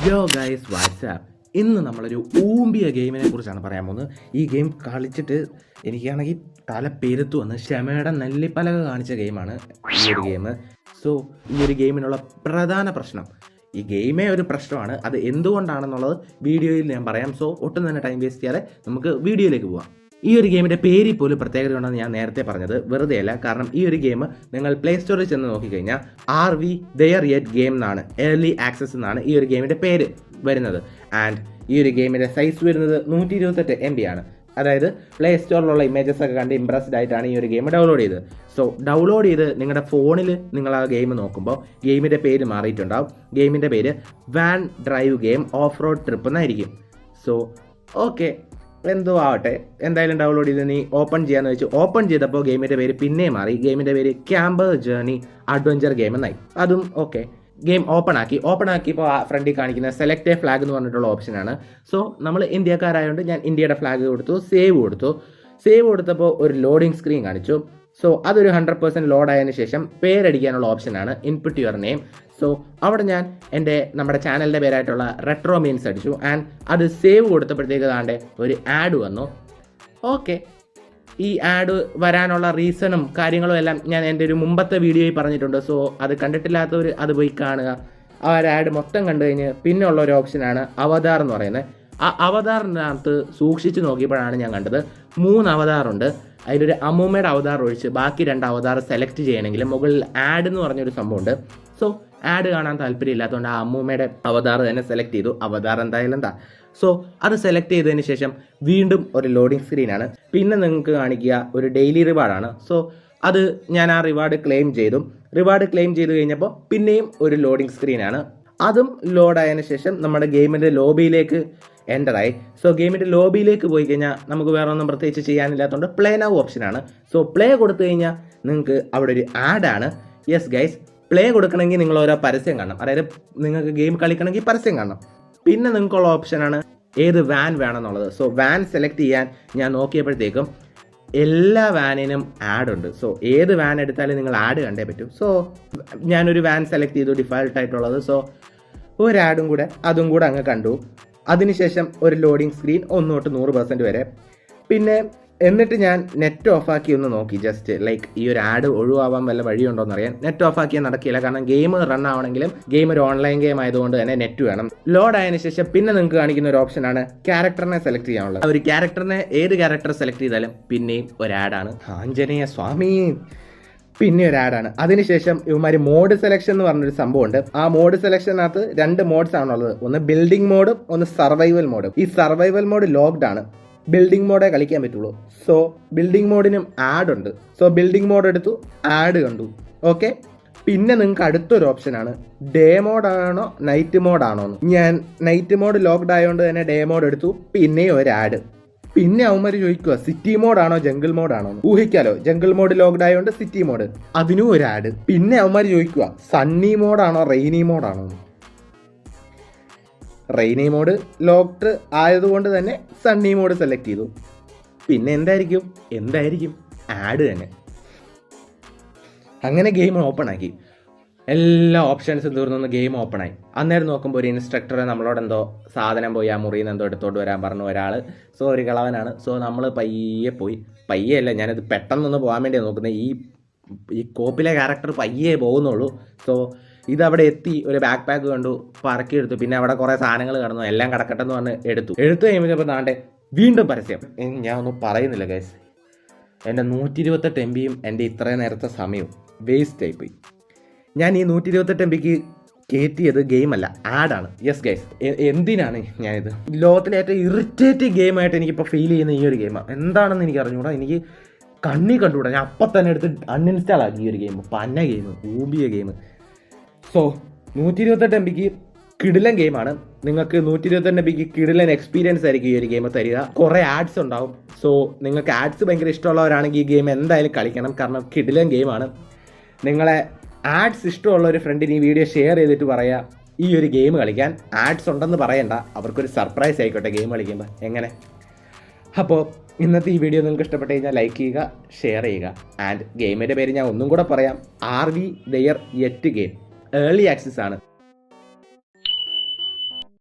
യോ guys WhatsApp ഇന്ന് നമ്മളൊരു ഊമ്പിയ ഗെയിമിനെ കുറിച്ചാണ് പറയാൻ പോകുന്നത്. ഈ ഗെയിം കളിച്ചിട്ട് എനിക്കാണെങ്കിൽ തല പെരുത്തു വന്ന് ക്ഷമയുടെ നെല്ലിപ്പലക കാണിച്ച ഗെയിമാണ് ഈ ഒരു ഗെയിം. സോ ഈ ഒരു ഗെയിമിനുള്ള പ്രധാന പ്രശ്നം, ഈ ഗെയിമേ ഒരു പ്രശ്നമാണ്. അത് എന്തുകൊണ്ടാണെന്നുള്ളത് വീഡിയോയിൽ ഞാൻ പറയാം. സോ ഒട്ടും തന്നെ ടൈം വേസ്റ്റ് ചെയ്യാതെ നമുക്ക് വീഡിയോയിലേക്ക് പോവാം. ഈ ഒരു ഗെയിമിൻ്റെ പേരിൽ പോലും പ്രത്യേകത ഉണ്ടെന്ന് ഞാൻ നേരത്തെ പറഞ്ഞത് വെറുതെ അല്ല. കാരണം ഈ ഒരു ഗെയിം നിങ്ങൾ പ്ലേ സ്റ്റോറിൽ ചെന്ന് നോക്കിക്കഴിഞ്ഞാൽ RV There Yet ഗെയിം എന്നാണ്, ഏർലി ആക്സസ് എന്നാണ് ഈ ഒരു ഗെയിമിൻ്റെ പേര് വരുന്നത്. ആൻഡ് ഈ ഒരു ഗെയിമിൻ്റെ സൈസ് വരുന്നത് 128 MB ആണ്. അതായത് പ്ലേ സ്റ്റോറിലുള്ള ഇമേജസ് ഒക്കെ കണ്ട് ഇംപ്രസ്ഡ് ആയിട്ടാണ് ഈ ഒരു ഗെയിം ഡൗൺലോഡ് ചെയ്തത്. സോ ഡൗൺലോഡ് ചെയ്ത് നിങ്ങളുടെ ഫോണിൽ നിങ്ങൾ ആ ഗെയിം നോക്കുമ്പോൾ ഗെയിമിൻ്റെ പേര് മാറിയിട്ടുണ്ടാവും. ഗെയിമിൻ്റെ പേര് van drive game off road trip എന്നായിരിക്കും. സോ ഓക്കെ, എന്തോ ആവട്ടെ, എന്തായാലും ഡൗൺലോഡ് ചെയ്ത് നീ ഓപ്പൺ ചെയ്യാന്ന് വെച്ച് ഓപ്പൺ ചെയ്തപ്പോൾ ഗെയിമിൻ്റെ പേര് പിന്നെ മാറി. ഗെയിമിൻ്റെ പേര് ക്യാമ്പർ ജേർണി അഡ്വഞ്ചർ ഗെയിം എന്നായി. അതും ഓക്കെ, ഗെയിം ഓപ്പൺ ആക്കിയപ്പോൾ ആ ഫ്രണ്ടിൽ കാണിക്കുന്ന സെലക്ട് എ ഫ്ലാഗ് എന്ന് പറഞ്ഞിട്ടുള്ള ഓപ്ഷനാണ്. സോ നമ്മൾ ഇന്ത്യക്കാരായതുകൊണ്ട് ഞാൻ ഇന്ത്യയുടെ ഫ്ലാഗ് കൊടുത്തു, സേവ് കൊടുത്തപ്പോൾ ഒരു ലോഡിംഗ് സ്ക്രീൻ കാണിച്ചു. സോ അതൊരു 100% ലോഡ് ആയതിനു ശേഷം പേരടിക്കാനുള്ള ഓപ്ഷനാണ് ഇൻപുട്ട് യുവർ നെയിം. സോ അവിടെ ഞാൻ നമ്മുടെ ചാനലിൻ്റെ പേരായിട്ടുള്ള റെട്രോ മീൻസ് അടിച്ചു. ആൻഡ് അത് സേവ് കൊടുത്തപ്പോഴത്തേക്ക് താണ്ടെ ഒരു ആഡ് വന്നു. ഓക്കെ, ഈ ആഡ് വരാനുള്ള റീസണും കാര്യങ്ങളും എല്ലാം ഞാൻ എൻ്റെ ഒരു മുമ്പത്തെ വീഡിയോയിൽ പറഞ്ഞിട്ടുണ്ട്. സോ അത് കണ്ടിട്ടില്ലാത്തവർ അത് പോയി കാണുക. ആ ഒരു ആഡ് മൊത്തം കണ്ടു കഴിഞ്ഞ് പിന്നെ ഉള്ള ഒരു ഓപ്ഷനാണ് അവതാർ എന്ന് പറയുന്നത്. ആ അവതാറിനകത്ത് സൂക്ഷിച്ച് നോക്കിയപ്പോഴാണ് ഞാൻ കണ്ടത് 3 അവതാറുണ്ട്. അതിലൊരു അമ്മൂമ്മയുടെ അവതാർ ഒഴിച്ച് ബാക്കി 2 അവതാർ സെലക്ട് ചെയ്യണമെങ്കിൽ മുകളിൽ ആഡ് എന്ന് പറഞ്ഞൊരു സംഭവമുണ്ട്. സോ ആഡ് കാണാൻ താല്പര്യമില്ലാത്തതുകൊണ്ട് ആ അമ്മൂമ്മയുടെ അവതാർ തന്നെ സെലക്ട് ചെയ്തു. അവതാർ എന്തായാലും സോ അത് സെലക്ട് ചെയ്തതിന് ശേഷം വീണ്ടും ഒരു ലോഡിംഗ് സ്ക്രീനാണ്. പിന്നെ നിങ്ങൾക്ക് കാണിക്കുക ഒരു ഡെയിലി റിവാർഡാണ്. സോ അത് ഞാൻ ആ റിവാർഡ് ക്ലെയിം ചെയ്ത് കഴിഞ്ഞപ്പോൾ പിന്നെയും ഒരു ലോഡിംഗ് സ്ക്രീനാണ്. അതും ലോഡായതിനു ശേഷം നമ്മുടെ ഗെയിമിൻ്റെ ലോബിയിലേക്ക് എൻ്ററായി. സോ ഗെയിമിൻ്റെ ലോബിയിലേക്ക് പോയി കഴിഞ്ഞാൽ നമുക്ക് വേറെ ഒന്നും പ്രത്യേകിച്ച് ചെയ്യാനില്ലാത്തതുകൊണ്ട് പ്ലേ നൗ ഓപ്ഷനാണ്. സോ പ്ലേ കൊടുത്തു കഴിഞ്ഞാൽ നിങ്ങൾക്ക് അവിടെ ഒരു ആഡാണ്. യെസ് ഗൈസ്, പ്ലേ കൊടുക്കണമെങ്കിൽ നിങ്ങൾ ഓരോ പരസ്യം കാണണം. അതായത് നിങ്ങൾക്ക് ഗെയിം കളിക്കണമെങ്കിൽ പരസ്യം കാണണം. പിന്നെ നിങ്ങൾക്കുള്ള ഓപ്ഷനാണ് ഏത് വാൻ വേണമെന്നുള്ളത്. സോ വാൻ സെലക്ട് ചെയ്യാൻ ഞാൻ നോക്കിയപ്പോഴത്തേക്കും എല്ലാ വാനിനും ആഡുണ്ട്. സോ ഏത് വാൻ എടുത്താലും നിങ്ങൾ ആഡ് കണ്ടേ പറ്റും. സോ ഞാനൊരു വാൻ സെലക്ട് ചെയ്തു, ഡിഫാൾട്ടായിട്ടുള്ളത്. സോ ഒരു ആഡും കൂടെ അതും കൂടെ അങ്ങ് കണ്ടു. അതിനുശേഷം ഒരു ലോഡിംഗ് സ്ക്രീൻ 1 തൊട്ട് 100% വരെ. പിന്നെ എന്നിട്ട് ഞാൻ നെറ്റ് ഓഫാക്കി ഒന്ന് നോക്കി, ജസ്റ്റ് ലൈക്ക് ഈ ഒരു ആഡ് ഒഴിവാവാൻ വല്ല വഴിയുണ്ടോയെന്ന് അറിയാൻ. നെറ്റ് ഓഫാക്കിയാൽ നടക്കില്ല, കാരണം ഗെയിം റൺ ആവണമെങ്കിലും ഗെയിം ഒരു ഓൺലൈൻ ഗെയിം ആയതുകൊണ്ട് തന്നെ നെറ്റ് വേണം. ലോഡ് ആയതിനു ശേഷം പിന്നെ നിങ്ങൾക്ക് കാണിക്കുന്ന ഒരു ഓപ്ഷനാണ് ക്യാരക്ടറിനെ സെലക്ട് ചെയ്യാനുള്ളത്. ഒരു ക്യാരക്ടറിനെ ഏത് ക്യാരക്ടർ സെലക്ട് ചെയ്താലും പിന്നെയും ഒരു ആഡാണ്. ആഞ്ജനേയ സ്വാമി, പിന്നെ ഒരു ആഡാണ്. അതിനുശേഷം ഇവന്മാർ മോഡ് സെലക്ഷൻ എന്ന് പറഞ്ഞൊരു സംഭവമുണ്ട്. ആ മോഡ് സെലക്ഷനകത്ത് 2 മോഡ്സ് ആണുള്ളത്. ഒന്ന് ബിൽഡിംഗ് മോഡും ഒന്ന് സർവൈവൽ മോഡും. ഈ സർവൈവൽ മോഡ് ലോക്ക്ഡ് ആണ്, ബിൽഡിംഗ് മോഡേ കളിക്കാൻ പറ്റുള്ളൂ. സോ ബിൽഡിംഗ് മോഡിനും ആഡ് ഉണ്ട്. സോ ബിൽഡിംഗ് മോഡ് എടുത്തു, ആഡ് കണ്ടു. ഓക്കെ, പിന്നെ നിങ്ങൾക്ക് അടുത്തൊരു ഓപ്ഷനാണ് ഡേ മോഡാണോ നൈറ്റ് മോഡാണോ എന്ന്. ഞാൻ നൈറ്റ് മോഡ് ലോക്ക്ഡ് ആയതുകൊണ്ട് തന്നെ ഡേ മോഡ് എടുത്തു. പിന്നെയും ഒരു ആഡ്. പിന്നെ അവന്മാർ ചോദിക്കുക സിറ്റി മോഡാണോ ജംഗിൾ മോഡാണോ എന്ന്. ഊഹിക്കാലോ, ജംഗിൾ മോഡ് ലോക്ക്ഡ് ആയതുകൊണ്ട് സിറ്റി മോഡ്, അതിനും ഒരു ആഡ്. പിന്നെ അവന്മാർ ചോദിക്കുക സണ്ണി മോഡാണോ റെയിനി മോഡാണോ എന്ന്. റെയിനി മോഡ് ലോക്ക്ഡ് ആയതുകൊണ്ട് തന്നെ സണ്ണി മോഡ് സെലക്ട് ചെയ്തു. പിന്നെ എന്തായിരിക്കും ആഡ് തന്നെ. അങ്ങനെ ഗെയിം ഓപ്പൺ ആക്കി, എല്ലാ ഓപ്ഷൻസും തീർന്നൊന്ന് ഗെയിം ഓപ്പൺ ആയി. അന്നേരം നോക്കുമ്പോൾ ഒരു ഇൻസ്ട്രക്ടർ നമ്മളോട് എന്തോ സാധനം പോയി ആ മുറിയിൽ നിന്ന് എന്തോ എടുത്തോണ്ട് വരാൻ പറഞ്ഞു ഒരാൾ. സോ ഒരു കളവനാണ്. സോ നമ്മൾ പയ്യെ അല്ല, ഞാനത് പെട്ടെന്നൊന്ന് പോകാൻ വേണ്ടിയാണ് നോക്കുന്നത്. ഈ കോപ്പിലെ ക്യാരക്ടർ പയ്യേ പോകുന്നുള്ളൂ. സോ ഇതവിടെ എത്തി, ഒരു ബാക്ക് പാക്ക് കണ്ടു, പറക്കിയെടുത്തു. പിന്നെ അവിടെ കുറേ സാധനങ്ങൾ കിടന്നു, എല്ലാം കിടക്കട്ടെന്ന് പറഞ്ഞ് എടുത്തു കഴിയുമ്പോൾ താണ്ടെ വീണ്ടും പരസ്യം. ഞാൻ ഒന്നും പറയുന്നില്ല ഗൈസ്, എൻ്റെ 128 MBയും എൻ്റെ ഇത്രയും നേരത്തെ സമയവും വേസ്റ്റ് ആയിപ്പോയി. ഞാൻ ഈ 128 MBക്ക് കയറ്റിയത് ഗെയിമല്ല, ആഡാണ്. യെസ് ഗൈസ്, എന്തിനാണ് ഞാനിത്? ലോകത്തിലെ ഏറ്റവും ഇറിറ്റേറ്റിംഗ് ഗെയിമായിട്ട് എനിക്കിപ്പോൾ ഫീൽ ചെയ്യുന്ന ഈ ഒരു ഗെയിമാണ്. എന്താണെന്ന് എനിക്ക് അറിഞ്ഞുകൂടാ, എനിക്ക് കണ്ടുകൂടാ. ഞാൻ അപ്പം തന്നെ എടുത്ത് അൺഇൻസ്റ്റാൾ ആക്കി ഈ ഒരു ഗെയിം. പന്ന ഗെയിം, ഊബിയ ഗെയിം. സോ 128 MBക്ക് കിടിലൻ ഗെയിമാണ്. നിങ്ങൾക്ക് 128 MBക്ക് കിടിലൻ എക്സ്പീരിയൻസ് ആയിരിക്കും ഈ ഒരു ഗെയിം തരിക. കുറേ ആഡ്സ് ഉണ്ടാവും. സോ നിങ്ങൾക്ക് ആഡ്സ് ഭയങ്കര ഇഷ്ടമുള്ളവരാണെങ്കിൽ ഈ ഗെയിം എന്തായാലും കളിക്കണം, കാരണം കിടിലൻ ഗെയിമാണ്. നിങ്ങളെ ആഡ്സ് ഇഷ്ടമുള്ള ഒരു ഫ്രണ്ടിന് ഈ വീഡിയോ ഷെയർ ചെയ്തിട്ട് പറയുക ഈ ഒരു ഗെയിം കളിക്കാൻ. ആഡ്സ് ഉണ്ടെന്ന് പറയണ്ട, അവർക്കൊരു സർപ്രൈസ് ആയിക്കോട്ടെ ഗെയിം കളിക്കുമ്പോൾ. എങ്ങനെ? അപ്പോൾ ഇന്നത്തെ ഈ വീഡിയോ നിങ്ങൾക്ക് ഇഷ്ടപ്പെട്ട് കഴിഞ്ഞാൽ ലൈക്ക് ചെയ്യുക, ഷെയർ ചെയ്യുക. ആൻഡ് ഗെയിമിൻ്റെ പേര് ഞാൻ ഒന്നും കൂടെ പറയാം, RV There Yet game early access ആണ്.